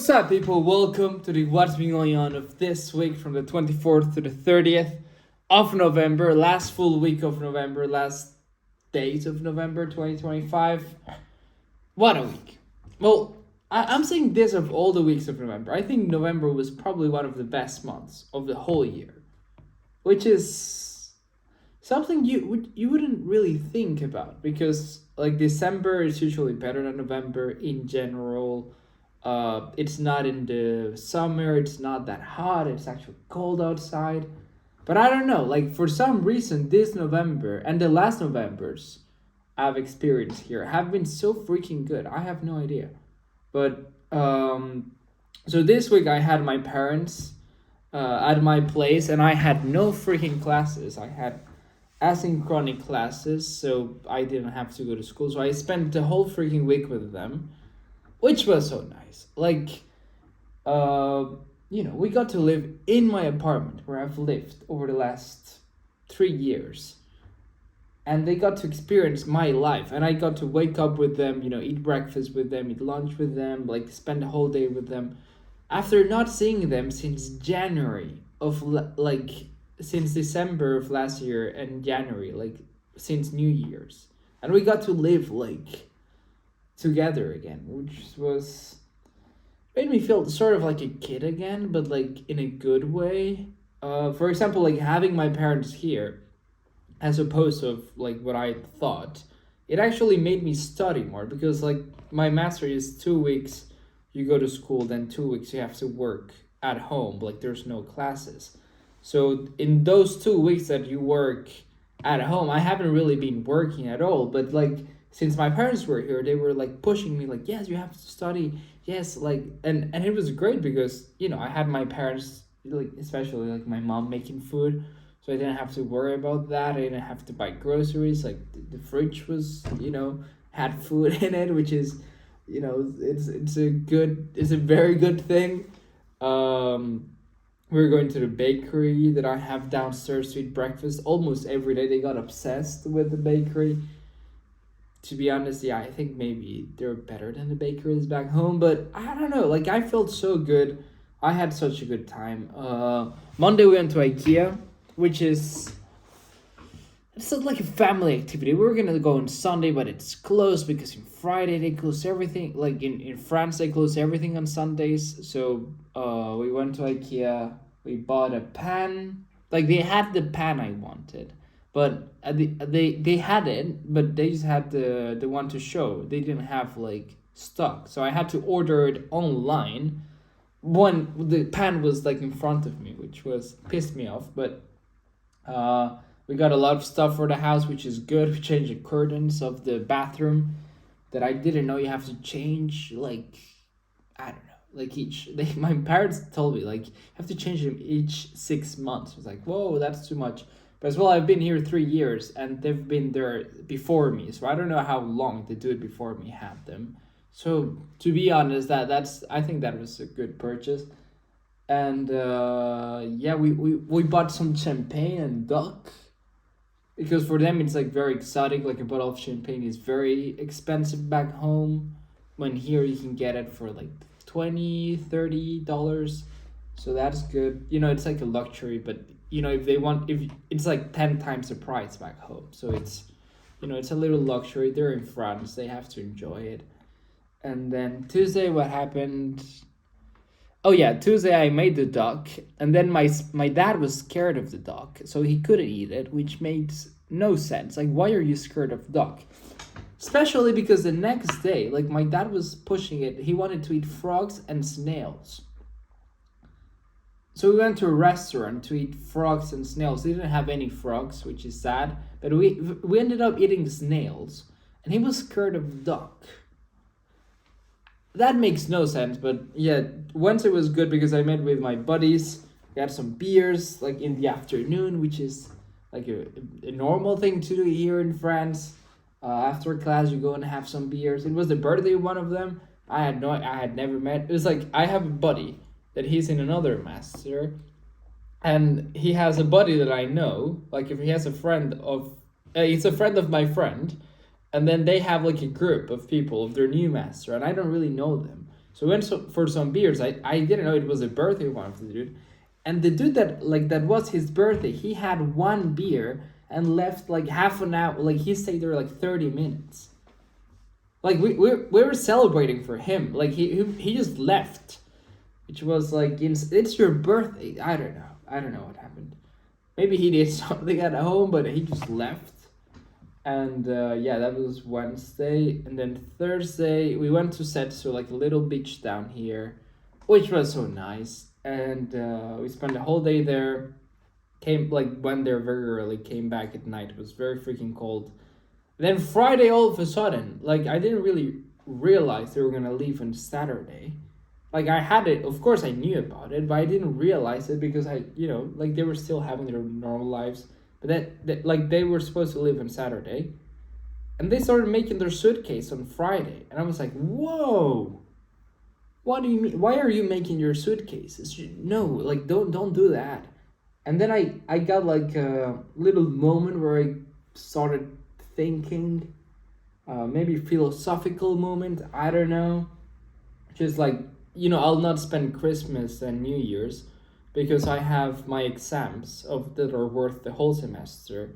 What's up, people? Welcome to the What's Been Going On of this week from the 24th to the 30th of November, last full week of November, last days of November 2025. What a week. Well, I'm saying this of all the weeks of November. I think November was probably one of the best months of the whole year, which is something you wouldn't really think about because like December is usually better than November in general. It's not in the summer, it's not that hot, it's actually cold outside. But I don't know, like for some reason this November and the last Novembers I've experienced here have been so freaking good. I have no idea. But so this week I had my parents at my place and I had no freaking classes. I had asynchronic classes, so I didn't have to go to school. So I spent the whole freaking week with them, which was so nice. Like, we got to live in my apartment where I've lived over the last 3 years. And they got to experience my life. And I got to wake up with them, eat breakfast with them, eat lunch with them, like spend the whole day with them. After not seeing them since January since December of last year and January, like since New Year's. And we got to live together again, which was made me feel sort of like a kid again, but like in a good way. For example, like having my parents here, as opposed to like what I thought, it actually made me study more because like my master is 2 weeks you go to school, then 2 weeks you have to work at home. Like there's no classes. So in those 2 weeks that you work at home, I haven't really been working at all, but like since my parents were here, they were like pushing me like, yes, you have to study. Yes, like and it was great because, I had my parents, like especially like my mom making food. So I didn't have to worry about that. I didn't have to buy groceries. Like the fridge was, had food in it, which is, it's a very good thing. We were going to the bakery that I have downstairs to eat breakfast almost every day. They got obsessed with the bakery. To be honest, yeah, I think maybe they're better than the bakeries back home, but I don't know. Like I felt so good. I had such a good time. Monday we went to IKEA, which is it's not like a family activity. We were gonna go on Sunday, but it's closed because in Friday they close everything. Like in France they close everything on Sundays. So we went to IKEA. We bought a pan. Like they had the pan I wanted. But they had it, but they just had the one to show. They didn't have like stock, so I had to order it online. The pan was like in front of me, which was pissed me off. But we got a lot of stuff for the house, which is good. We changed the curtains of the bathroom that I didn't know you have to change. Like I don't know, like my parents told me like you have to change them each 6 months. I was like, whoa, that's too much. But as well, I've been here 3 years and they've been there before me. So I don't know how long they do it before me had them. So to be honest, I think that was a good purchase. And we bought some champagne and duck. Because for them it's like very exotic. Like a bottle of champagne is very expensive back home. When here you can get it for like $20-$30. So that's good. It's like a luxury, but if it's like 10 times the price back home. So it's it's a little luxury. They're in France, they have to enjoy it. And then Tuesday, what happened? Oh yeah, Tuesday I made the duck, and then my dad was scared of the duck, so he couldn't eat it, which made no sense. Like, why are you scared of duck? Especially because the next day, like my dad was pushing it, he wanted to eat frogs and snails. So we went to a restaurant to eat frogs and snails. They didn't have any frogs, which is sad. But we ended up eating snails. And he was scared of duck. That makes no sense. But yeah, Wednesday was good because I met with my buddies. We had some beers like in the afternoon, which is like a normal thing to do here in France. After class, you go and have some beers. It was the birthday of one of them. I had never met. It was like I have a buddy that he's in another master, and he has a buddy that I know. Like if he has a friend of, he's a friend of my friend, and then they have like a group of people of their new master, and I don't really know them. So we went for some beers. I didn't know it was a birthday one of the dude. And the dude that was his birthday, he had one beer and left like half an hour. Like he stayed there like 30 minutes. Like we were celebrating for him. Like he just left, which was like it's your birthday. I don't know. I don't know what happened. Maybe he did something at home, but he just left. And yeah, that was Wednesday. And then Thursday we went to Sète, so like a little beach down here, which was so nice. And we spent the whole day there. Went there very early, came back at night. It was very freaking cold. Then Friday, all of a sudden, like I didn't really realize they were gonna leave on Saturday. Like I had it, of course I knew about it, but I didn't realize it because like they were still having their normal lives. But that like they were supposed to leave on Saturday, and they started making their suitcase on Friday, and I was like, whoa. What do you mean? Why are you making your suitcases? No, like don't do that. And then I got like a little moment where I started thinking, maybe philosophical moment, I don't know. Just like, I'll not spend Christmas and New Year's because I have my exams that are worth the whole semester,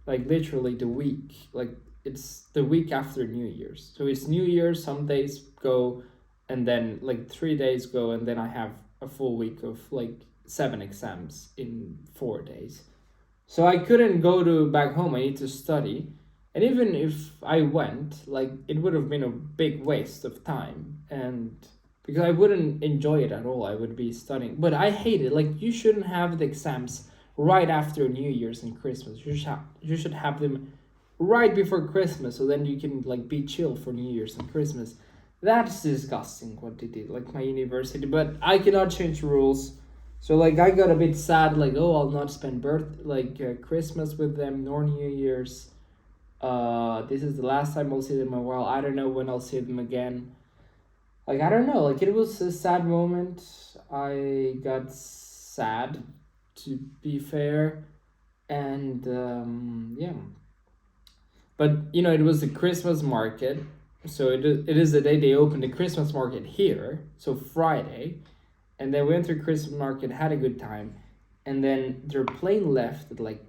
like literally the week, like it's the week after New Year's. So it's New Year's, some days go, and then like 3 days go, and then I have a full week of like 7 exams in 4 days. So I couldn't go back home. I need to study. And even if I went, like it would have been a big waste of time, and because I wouldn't enjoy it at all. I would be studying. But I hate it. Like you shouldn't have the exams right after New Year's and Christmas. You should have them right before Christmas, so then you can like be chill for New Year's and Christmas. That's disgusting what they did, like my university. But I cannot change rules. So like I got a bit sad, like I'll not spend Christmas with them nor New Year's. This is the last time I'll see them in a while. I don't know when I'll see them again. Like I don't know, like it was a sad moment. I got sad, to be fair, and yeah. But it was the Christmas market, so it is the day they opened the Christmas market here. So Friday. And then we went to Christmas market, had a good time, and then their plane left at like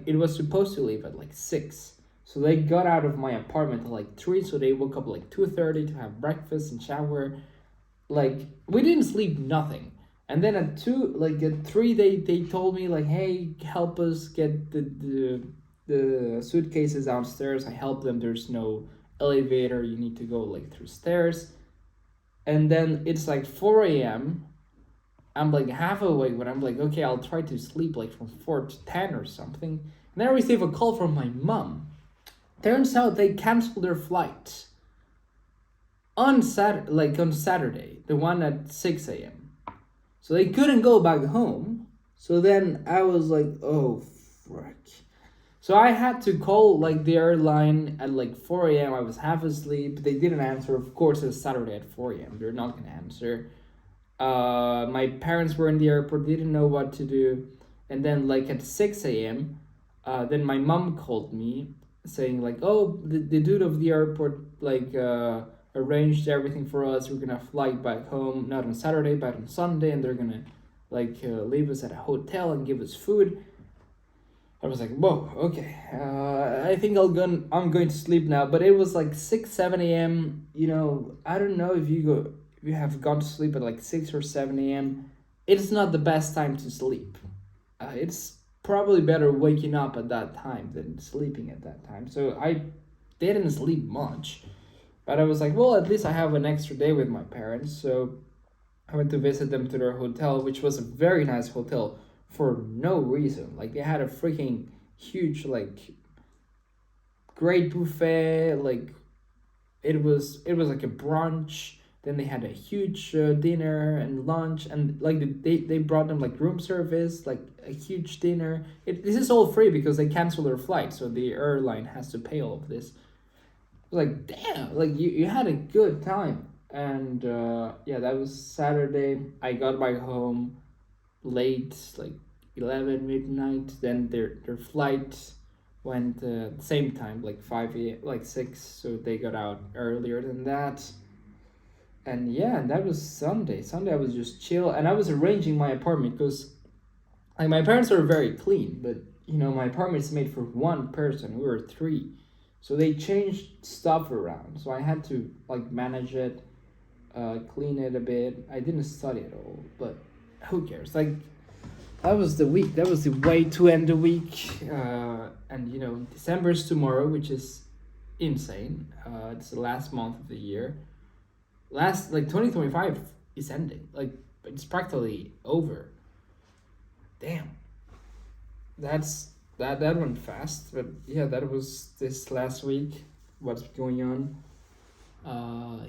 it was supposed to leave at like 6. So they got out of my apartment at like 3, so they woke up like 2:30 to have breakfast and shower. Like we didn't sleep nothing. And then at 3 they told me like, hey, help us get the suitcases downstairs. I helped them. There's no elevator. You need to go like through stairs. And then it's like 4 a.m. I'm like half awake, but I'm like, okay, I'll try to sleep like from 4 to 10 or something. And then I receive a call from my mom. Turns out they canceled their flight on Saturday, the one at 6 a.m. So they couldn't go back home. So then I was like, oh, frick. So I had to call like the airline at like 4 a.m. I was half asleep. They didn't answer. Of course, it's Saturday at 4 a.m. They're not going to answer. My parents were in the airport, didn't know what to do. And then like at 6 a.m., then my mom called me saying like, oh, the dude of the airport like arranged everything for us. We're gonna fly back home, not on Saturday, but on Sunday, and they're gonna leave us at a hotel and give us food. I was like, whoa, okay. I think I'm going to sleep now. But it was like 6, 7 a.m. I don't know if you have gone to sleep at like 6 or 7 a.m. It's not the best time to sleep. It's probably better waking up at that time than sleeping at that time. So I didn't sleep much. But I was like, well, at least I have an extra day with my parents. So I went to visit them to their hotel, which was a very nice hotel for no reason. Like they had a freaking huge, great buffet. Like it was like a brunch. Then they had a huge dinner and lunch, and they brought them like room service, like a huge dinner. This is all free because they canceled their flight, so the airline has to pay all of this. I was like, damn, like you had a good time. And yeah, that was Saturday. I got back home late, like 11 midnight. Then their flight went same time, like 5 like 6. So they got out earlier than that. And yeah, and that was Sunday. Sunday I was just chill, and I was arranging my apartment because like my parents are very clean, but you know my apartment is made for one person. We were three, so they changed stuff around. So I had to like manage it, clean it a bit. I didn't study at all, but who cares? Like that was the week. That was the way to end the week. And you know December's tomorrow, which is insane. It's the last month of the year. Last like 2025 is ending. Like it's practically over. Damn. That went fast, but yeah, that was this last week. What's going on?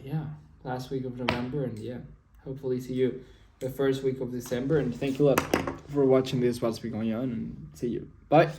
Yeah, last week of November, and yeah, hopefully see you the first week of December. And thank you a lot for watching this. What's been going on, and see you. Bye.